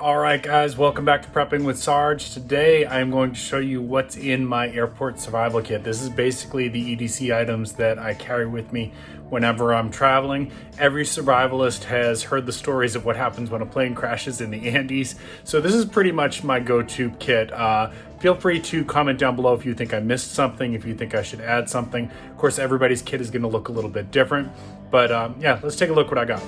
All right, guys, welcome back to Prepping with Sarge. Today, I'm going to show you what's in my airport survival kit. This is basically the EDC items that I carry with me whenever I'm traveling. Every survivalist has heard the stories of what happens when a plane crashes in the Andes. So this is pretty much my go-to kit. Feel free to comment down below if you think I missed something, if you think I should add something. Of course, everybody's kit is going to look a little bit different. But yeah, let's take a look what I got.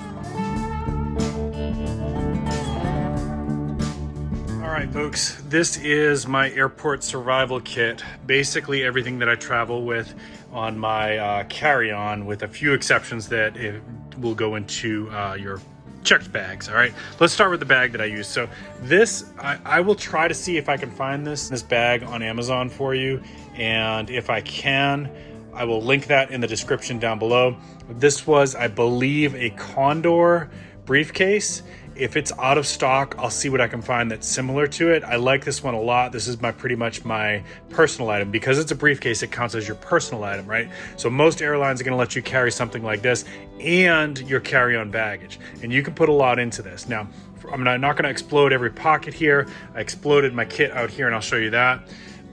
All right, folks, this is my airport survival kit. Basically everything that I travel with on my carry-on, with a few exceptions that it will go into your checked bags. All right, let's start with the bag that I use. So this, I will try to see if I can find this bag on Amazon for you. And if I can, I will link that in the description down below. This was, I believe, a Condor briefcase. If it's out of stock, I'll see what I can find that's similar to it. I like this one a lot. This is pretty much my personal item. Because it's a briefcase, it counts as your personal item, right? So most airlines are gonna let you carry something like this and your carry-on baggage. And you can put a lot into this. Now, I'm not gonna explode every pocket here. I exploded my kit out here and I'll show you that.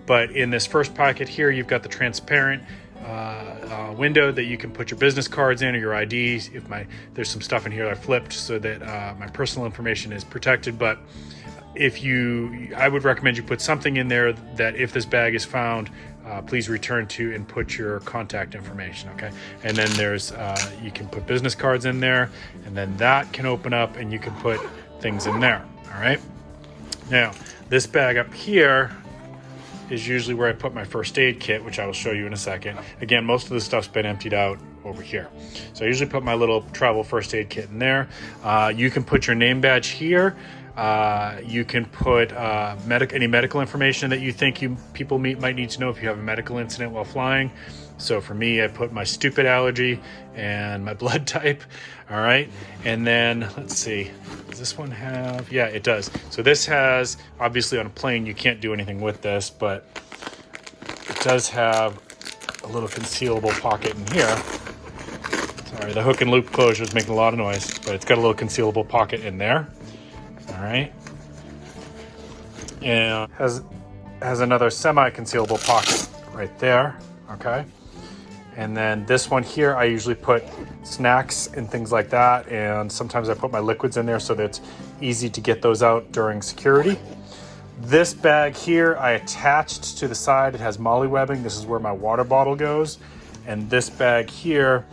But in this first pocket here, you've got the transparent window that you can put your business cards in or your IDs. There's some stuff in here that I flipped so that my personal information is protected. But I would recommend you put something in there that if this bag is found, please return to and put your contact information, okay? And then there's, you can put business cards in there, and then that can open up and you can put things in there, all right? Now, this bag up here is usually where I put my first aid kit, which I will show you in a second. Again, most of the stuff's been emptied out over here. So I usually put my little travel first aid kit in there. You can put your name badge here. You can put any medical information that you think people might need to know if you have a medical incident while flying. So for me, I put my stupid allergy and my blood type. All right. And then let's see, does this one have, yeah, it does. So this has, obviously on a plane, you can't do anything with this, but it does have a little concealable pocket in here. Sorry, the hook and loop closure is making a lot of noise, but it's got a little concealable pocket in there. All right. And has another semi-concealable pocket right there. Okay. And then this one here, I usually put snacks and things like that. And sometimes I put my liquids in there so that it's easy to get those out during security. This bag here, I attached to the side. It has MOLLE webbing. This is where my water bottle goes. And this bag here,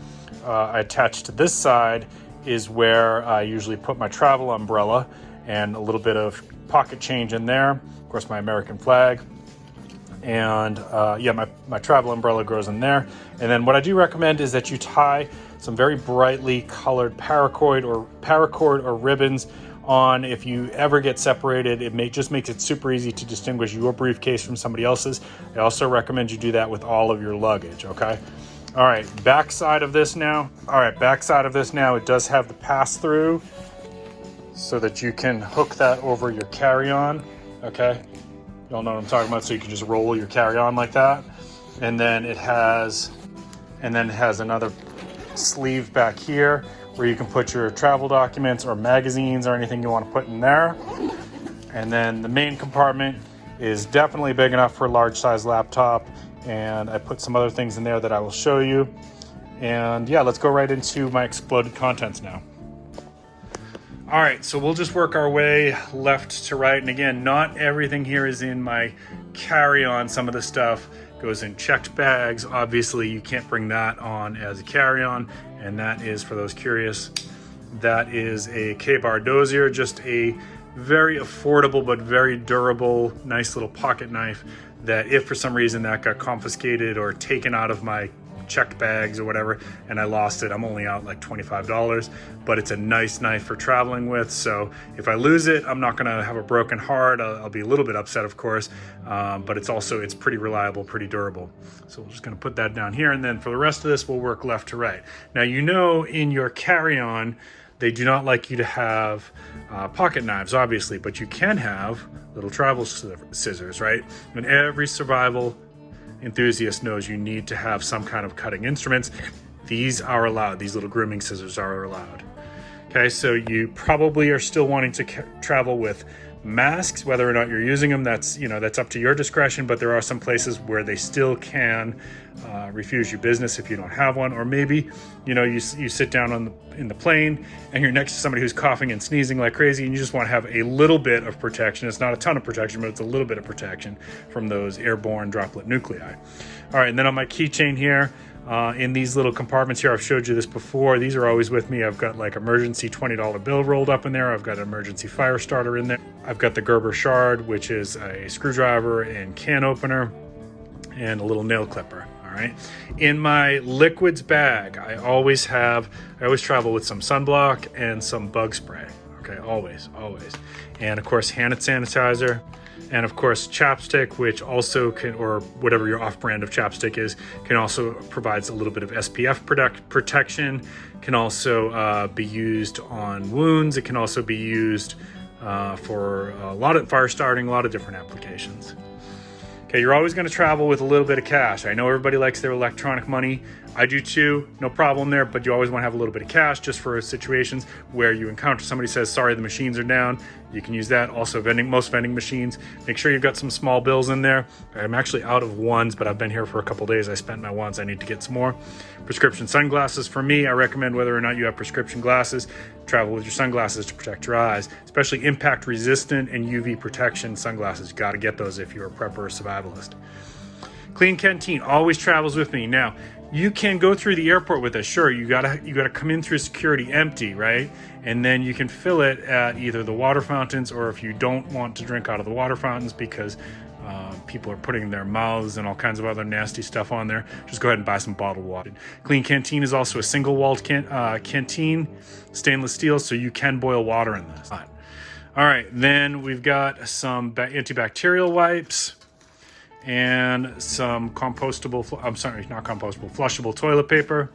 I attached to this side is where I usually put my travel umbrella and a little bit of pocket change in there. Of course, my American flag. And yeah, my travel umbrella goes in there. And then what I do recommend is that you tie some very brightly colored paracord or ribbons on. If you ever get separated, it just makes it super easy to distinguish your briefcase from somebody else's. I also recommend you do that with all of your luggage, okay? All right, backside of this now. All right, backside of this now, it does have the pass-through so that you can hook that over your carry-on, okay? You all know what I'm talking about, so you can just roll your carry-on like that. And then it has another sleeve back here where you can put your travel documents or magazines or anything you want to put in there. And then the main compartment is definitely big enough for a large size laptop. And I put some other things in there that I will show you. And yeah, let's go right into my exploded contents now. All right, so we'll just work our way left to right. And again, not everything here is in my carry-on. Some of the stuff goes in checked bags. Obviously, you can't bring that on as a carry-on. And that is, for those curious, that is a K-bar dozier, just a very affordable but very durable, nice little pocket knife that if for some reason that got confiscated or taken out of my checked bags or whatever and I lost it, I'm only out like $25, but it's a nice knife for traveling with. So if I lose it, I'm not gonna have a broken heart. I'll be a little bit upset, of course, but it's pretty reliable, pretty durable. So we're just gonna put that down here, and then for the rest of this, we'll work left to right. Now, you know, in your carry-on, they do not like you to have pocket knives, obviously, but you can have little travel scissors, right? And every survival enthusiast knows you need to have some kind of cutting instruments. These are allowed. These little grooming scissors are allowed. Okay, so you probably are still wanting to travel with masks, whether or not you're using them. That's, you know, that's up to your discretion, but there are some places where they still can refuse you business if you don't have one. Or maybe, you know, you sit down in the plane and you're next to somebody who's coughing and sneezing like crazy, and you just want to have a little bit of protection. It's not a ton of protection, but it's a little bit of protection from those airborne droplet nuclei. All right, and then on my keychain here, in these little compartments here, I've showed you this before. These are always with me. I've got like emergency $20 bill rolled up in there. I've got an emergency fire starter in there. I've got the Gerber shard, which is a screwdriver and can opener, and a little nail clipper. All right. In my liquids bag, I always travel with some sunblock and some bug spray. Okay, always. And of course, hand sanitizer. And of course, chapstick, which also can, or whatever your off-brand of chapstick is, can also provides a little bit of SPF protection. Can also be used on wounds. It can also be used for a lot of fire starting, a lot of different applications. Okay, you're always going to travel with a little bit of cash. I know everybody likes their electronic money. I do too, no problem there, but you always want to have a little bit of cash just for situations where you encounter somebody says, sorry, the machines are down. You can use that. Also, most vending machines, make sure you've got some small bills in there. I'm actually out of ones, but I've been here for a couple days. I spent my ones. I need to get some more. Prescription sunglasses for me. I recommend, whether or not you have prescription glasses, travel with your sunglasses to protect your eyes, especially impact resistant and UV protection sunglasses. You got to get those if you're a prepper or survivalist. Clean canteen always travels with me. Now, you can go through the airport with this. Sure, you gotta come in through security empty, right? And then you can fill it at either the water fountains, or if you don't want to drink out of the water fountains because people are putting their mouths and all kinds of other nasty stuff on there, just go ahead and buy some bottled water. Clean canteen is also a single-walled canteen, stainless steel, so you can boil water in this. All right, then we've got some antibacterial wipes and some flushable toilet paper,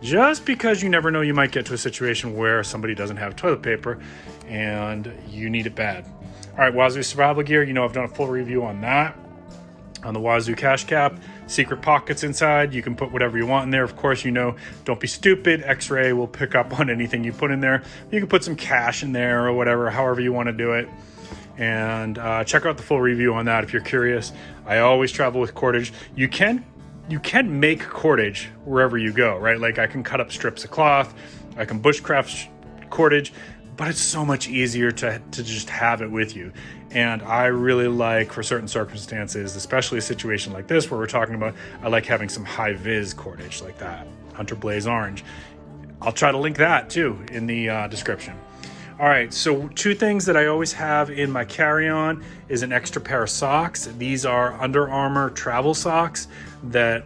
just because you never know, you might get to a situation where somebody doesn't have toilet paper and you need it bad. All right, Wazoo survival gear, you know, I've done a full review on that. On the Wazoo cash cap, secret pockets inside, you can put whatever you want in there. Of course, you know, don't be stupid. X-ray will pick up on anything you put in there. You can put some cash in there or whatever, however you want to do it. And check out the full review on that if you're curious. I always travel with cordage. You can make cordage wherever you go, right? Like, I can cut up strips of cloth, I can bushcraft cordage, but it's so much easier to just have it with you. And I really like, for certain circumstances, especially a situation like this where we're talking about, I like having some high vis cordage like that, Hunter Blaze Orange. I'll try to link that too in the description. All right, so two things that I always have in my carry-on is an extra pair of socks. These are Under Armour travel socks that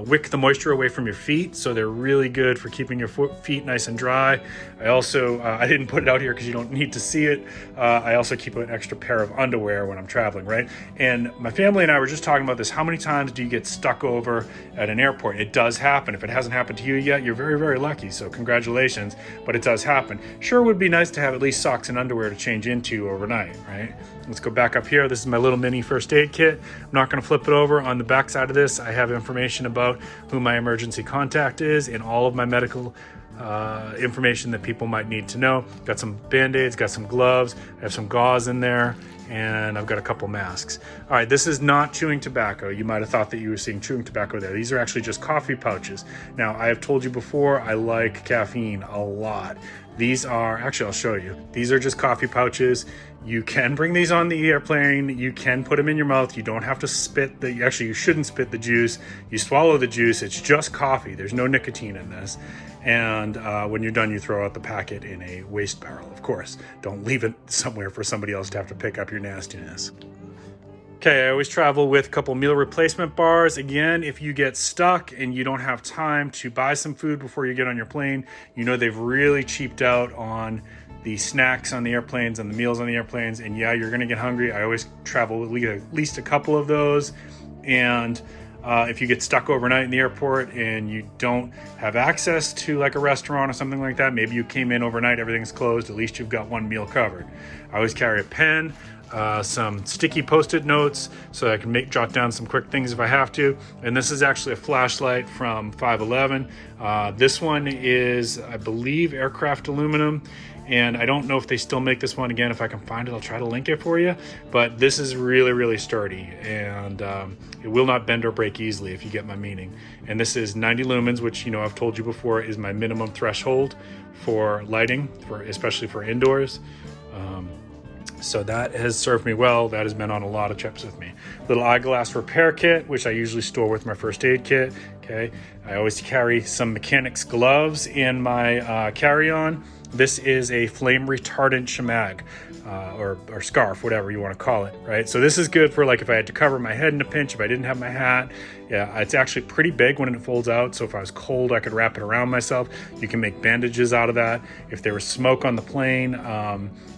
wick the moisture away from your feet, so they're really good for keeping your feet nice and dry. I also, I didn't put it out here because you don't need to see it. I also keep an extra pair of underwear when I'm traveling, right? And my family and I were just talking about this. How many times do you get stuck over at an airport? It does happen. If it hasn't happened to you yet, you're very, very lucky, so congratulations, but it does happen. Sure, it would be nice to have at least socks and underwear to change into overnight, right? Let's go back up here. This is my little mini first aid kit. I'm not going to flip it over. On the back side of this, I have information about who my emergency contact is and all of my medical information that people might need to know. Got some Band-Aids, got some gloves, I have some gauze in there, and I've got a couple masks. All right, this is not chewing tobacco. You might have thought that you were seeing chewing tobacco there. These are actually just coffee pouches. Now, I have told you before, I like caffeine a lot. These are, actually I'll show you. These are just coffee pouches. You can bring these on the airplane. You can put them in your mouth. You don't have to spit actually you shouldn't spit the juice. You swallow the juice. It's just coffee. There's no nicotine in this. And when you're done, you throw out the packet in a waste barrel, of course. Don't leave it somewhere for somebody else to have to pick up your nastiness. Okay, I always travel with a couple meal replacement bars. Again, if you get stuck and you don't have time to buy some food before you get on your plane, you know they've really cheaped out on the snacks on the airplanes and the meals on the airplanes. And yeah, you're gonna get hungry. I always travel with at least a couple of those. And if you get stuck overnight in the airport and you don't have access to like a restaurant or something like that, maybe you came in overnight, everything's closed, at least you've got one meal covered. I always carry a pen, some sticky post-it notes so I can jot down some quick things if I have to. And this is actually a flashlight from 511. This one is, I believe, aircraft aluminum, and I don't know if they still make this one. Again, if I can find it, I'll try to link it for you. But this is really, really sturdy, and it will not bend or break easily, if you get my meaning. And this is 90 lumens, which, you know, I've told you before is my minimum threshold for lighting, especially for indoors. So that has served me well. That has been on a lot of trips with me. Little eyeglass repair kit, which I usually store with my first aid kit. Okay, I always carry some mechanics gloves in my carry-on. This is a flame retardant shemag, or scarf, whatever you want to call it, right? So this is good for like if I had to cover my head in a pinch, if I didn't have my hat. Yeah, it's actually pretty big when it folds out, so if I was cold, I could wrap it around myself. You can make bandages out of that. If there was smoke on the plane,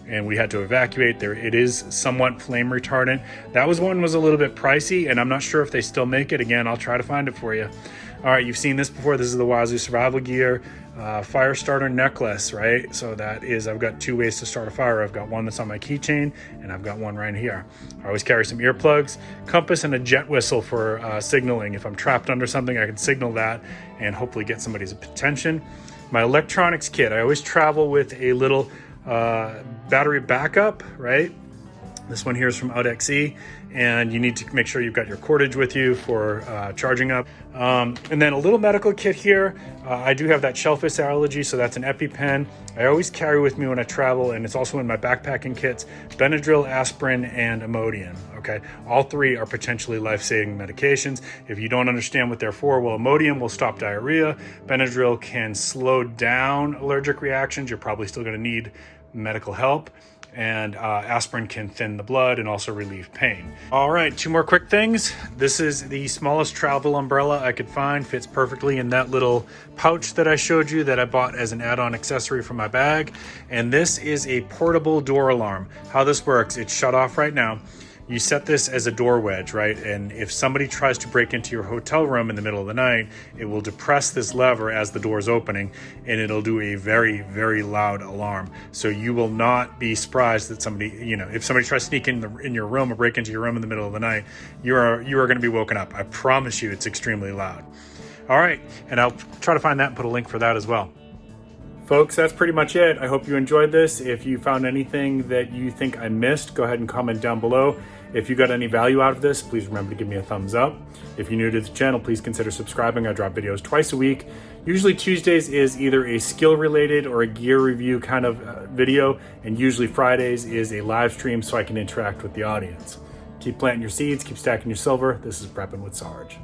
and we had to evacuate, it is somewhat flame retardant. That was a little bit pricey, and I'm not sure if they still make it. Again, I'll try to find it for you. All right, you've seen this before. This is the Wazoo Survival Gear fire starter necklace, right? So that is, I've got two ways to start a fire. I've got one that's on my keychain, and I've got one right here. I always carry some earplugs, compass, and a jet whistle for signaling. If I'm trapped under something, I can signal that and hopefully get somebody's attention. My electronics kit, I always travel with a little battery backup, right? This one here is from EDC, and you need to make sure you've got your cordage with you for charging up. And then a little medical kit here. I do have that shellfish allergy, so that's an EpiPen. I always carry with me when I travel, and it's also in my backpacking kits, Benadryl, aspirin, and Imodium, okay? All three are potentially life-saving medications. If you don't understand what they're for, well, Imodium will stop diarrhea. Benadryl can slow down allergic reactions. You're probably still gonna need medical help. And aspirin can thin the blood and also relieve pain. All right, two more quick things. This is the smallest travel umbrella I could find. Fits perfectly in that little pouch that I showed you that I bought as an add-on accessory for my bag. And this is a portable door alarm. How this works, it's shut off right now. You set this as a door wedge, right? And if somebody tries to break into your hotel room in the middle of the night, it will depress this lever as the door is opening, and it'll do a very, very loud alarm. So you will not be surprised that somebody, you know, if somebody tries to sneak in your room or break into your room in the middle of the night, you are going to be woken up. I promise you, it's extremely loud. All right, and I'll try to find that and put a link for that as well. Folks, that's pretty much it. I hope you enjoyed this. If you found anything that you think I missed, go ahead and comment down below. If you got any value out of this, please remember to give me a thumbs up. If you're new to the channel, please consider subscribing. I drop videos twice a week. Usually Tuesdays is either a skill related or a gear review kind of video, and usually Fridays is a live stream so I can interact with the audience. Keep planting your seeds, keep stacking your silver. This is Prepping with Sarge.